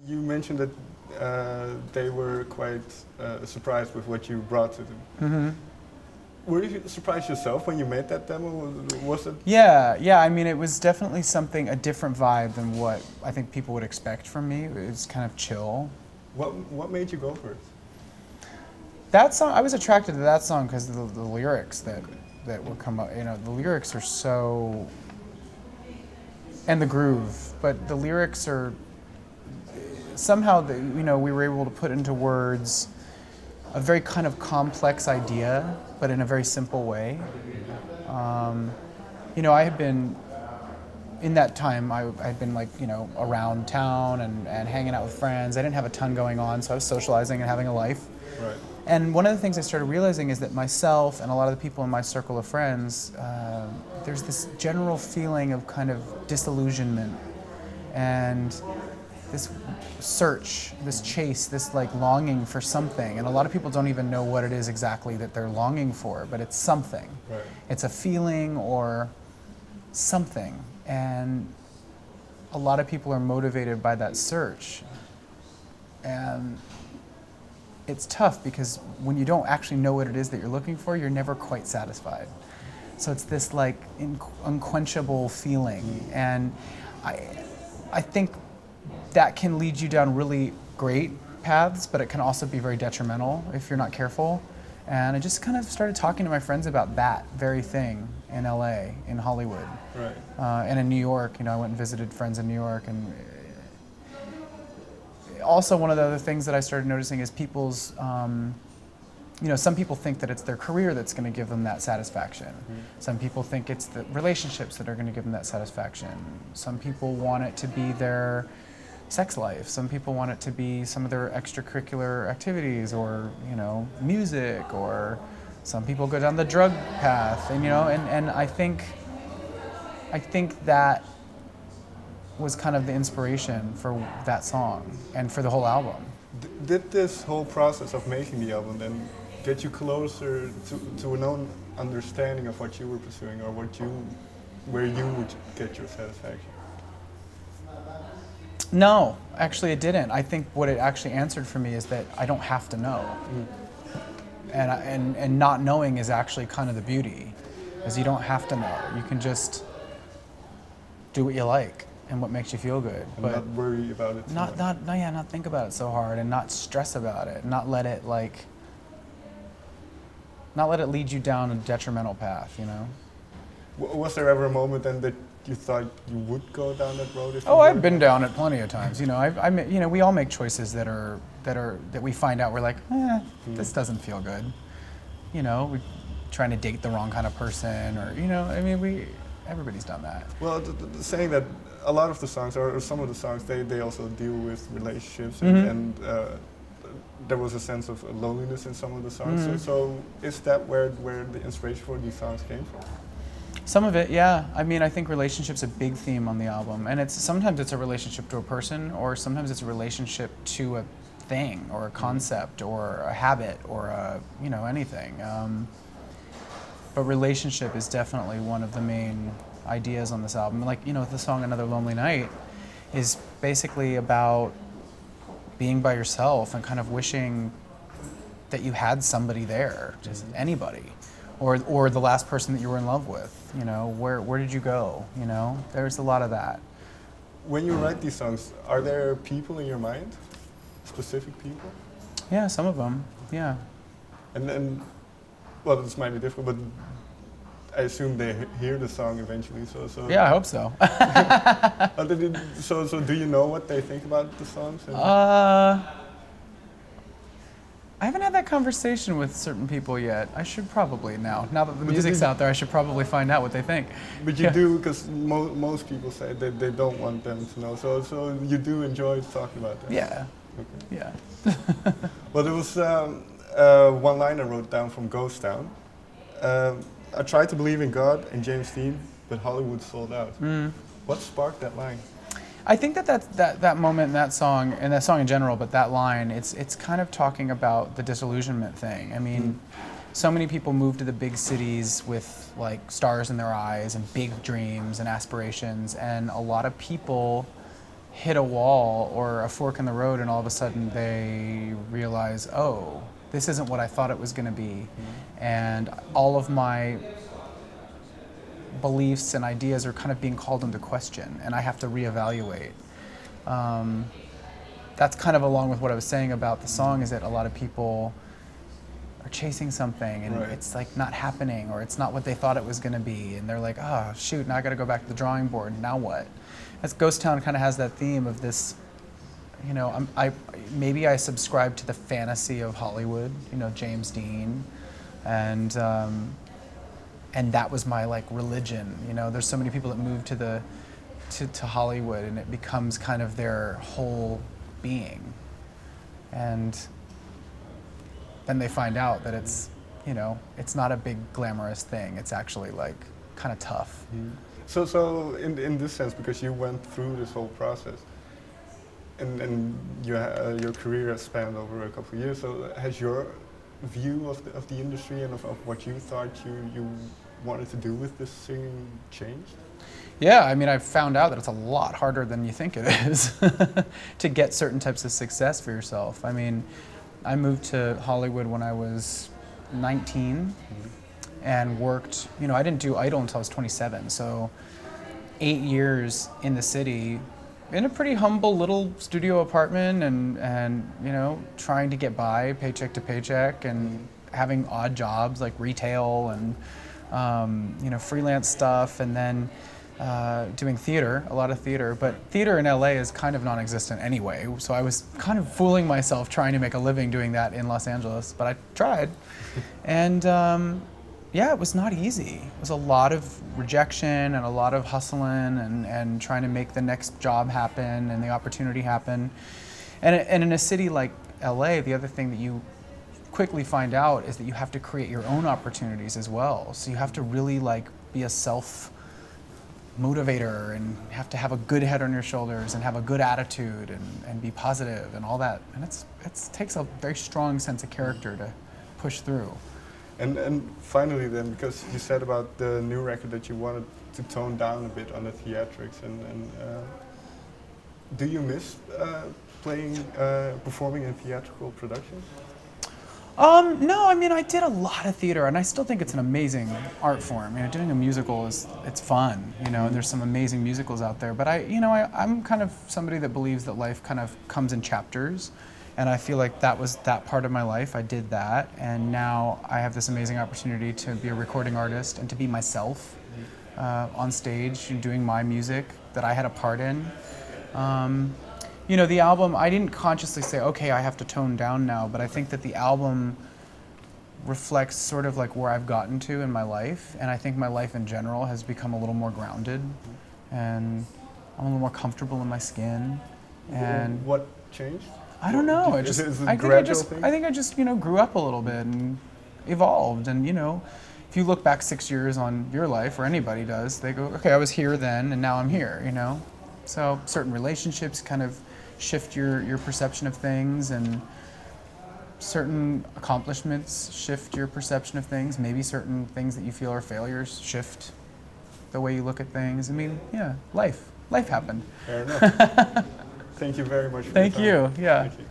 You mentioned that they were quite surprised with what you brought to them. Mm-hmm. Were you surprised yourself when you made that demo? Was it? Yeah. I mean, it was definitely a different vibe than what I think people would expect from me. It was kind of chill. What made you go for it? That song, I was attracted to that song because of the lyrics that would come up. You know, the lyrics are so, and the groove, but the lyrics are somehow, we were able to put into words a very kind of complex idea, but in a very simple way. I had been, in that time, I had been around town and hanging out with friends. I didn't have a ton going on, so I was socializing and having a life. Right. And one of the things I started realizing is that myself and a lot of the people in my circle of friends, there's this general feeling of kind of disillusionment and this search, this chase, this longing for something. And a lot of people don't even know what it is exactly that they're longing for, but it's something. Right. It's a feeling or something. And a lot of people are motivated by that search. And it's tough because when you don't actually know what it is that you're looking for, you're never quite satisfied. So it's this unquenchable feeling. And I think that can lead you down really great paths, but it can also be very detrimental if you're not careful. And I just kind of started talking to my friends about that very thing in LA, in Hollywood, right. And in New York. I went and visited friends in New York. And also one of the other things that I started noticing is people's, some people think that it's their career that's going to give them that satisfaction. Mm-hmm. Some people think it's the relationships that are going to give them that satisfaction. Some people want it to be their sex life. Some people want it to be some of their extracurricular activities or, music, or some people go down the drug path. And I think that was kind of the inspiration for that song and for the whole album. Did this whole process of making the album then get you closer to an own understanding of what you were pursuing or where you would get your satisfaction? No, actually it didn't. I think what it actually answered for me is that I don't have to know. And not knowing is actually kind of the beauty, is you don't have to know. You can just do what you like and what makes you feel good. And but not worry about it. Not think about it so hard and not stress about it. Not let it lead you down a detrimental path, Was there ever a moment then that you thought you would go down that road? I've been down it plenty of times. We all make choices that we find out we're like, this doesn't feel good. We're trying to date the wrong kind of person, or everybody's done that. Well, the saying that a lot of the songs, or some of the songs, they also deal with relationships, Mm-hmm. and there was a sense of loneliness in some of the songs. Mm-hmm. So is that where the inspiration for these songs came from? Some of it, yeah. I think relationship's a big theme on the album, and sometimes it's a relationship to a person, or sometimes it's a relationship to a thing, or a concept, or a habit, or anything. But relationship is definitely one of the main ideas on this album. The song "Another Lonely Night" is basically about being by yourself and kind of wishing that you had somebody there, just anybody. Or the last person that you were in love with, where did you go, There's a lot of that. When you write these songs, are there people in your mind? Specific people? Yeah, some of them, yeah. And then, well, this might be difficult, but I assume they hear the song eventually, so... Yeah, I hope so. So do you know what they think about the songs? I haven't had that conversation with certain people yet. I should probably now. Now that the music's out there, I should probably find out what they think. But you do, because most people say that they don't want them to know. So you do enjoy talking about that? Yeah. Okay. Yeah. Well, there was one line I wrote down from Ghost Town. I tried to believe in God and James Dean, but Hollywood sold out. What sparked that line? I think that moment in that song, and that song in general, but that line, it's kind of talking about the disillusionment thing. So many people move to the big cities with stars in their eyes and big dreams and aspirations, and a lot of people hit a wall or a fork in the road, and all of a sudden they realize, oh, this isn't what I thought it was going to be, and all of my beliefs and ideas are kind of being called into question, and I have to reevaluate. That's kind of along with what I was saying about the song, is that a lot of people are chasing something and it's like not happening, or it's not what they thought it was going to be, and they're like, oh shoot, now I got to go back to the drawing board, now what? As Ghost Town kind of has that theme of this, you know, maybe I subscribe to the fantasy of Hollywood, you know, James Dean, and that was my like religion. You know, there's so many people that move to Hollywood, and it becomes kind of their whole being, and then they find out that it's, you know, it's not a big glamorous thing. It's actually like kind of tough. So in this sense, because you went through this whole process, and your career has spanned over a couple of years, so has your view of the industry and of what you thought you wanted to do with this singing changed? Yeah, I mean, I've found out that it's a lot harder than you think it is to get certain types of success for yourself. I mean, I moved to Hollywood when I was 19 and worked, you know, I didn't do Idol until I was 27, so 8 years in the city in a pretty humble little studio apartment, and you know, trying to get by paycheck to paycheck, and having odd jobs like retail and you know, freelance stuff, and then doing theater, a lot of theater. But theater in LA is kind of non-existent anyway, so I was kind of fooling myself trying to make a living doing that in Los Angeles, but I tried. And yeah, it was not easy. It was a lot of rejection and a lot of hustling and trying to make the next job happen and the opportunity happen. And in a city like LA, the other thing that you quickly find out is that you have to create your own opportunities as well. So you have to really like be a self motivator, and have to have a good head on your shoulders and have a good attitude and be positive and all that. And it takes a very strong sense of character to push through. And finally then, because you said about the new record that you wanted to tone down a bit on the theatrics, and do you miss performing in theatrical productions? No, I mean, I did a lot of theater, and I still think it's an amazing art form. You know, doing a musical it's fun, you know, and there's some amazing musicals out there. But I'm kind of somebody that believes that life kind of comes in chapters, and I feel like that was that part of my life. I did that, and now I have this amazing opportunity to be a recording artist and to be myself on stage and doing my music that I had a part in. You know, the album, I didn't consciously say, okay, I have to tone down now, but I think that the album reflects sort of like where I've gotten to in my life, and I think my life in general has become a little more grounded, and I'm a little more comfortable in my skin. And what changed? I don't know. I think I just, you know, grew up a little bit and evolved. And, you know, if you look back 6 years on your life, or anybody does, they go, okay, I was here then, and now I'm here, you know? So certain relationships kind of shift your perception of things, and certain accomplishments shift your perception of things. Maybe certain things that you feel are failures shift the way you look at things. I mean, yeah, life happened. Fair enough. Thank you very much for your time. Thank you, yeah. Thank you.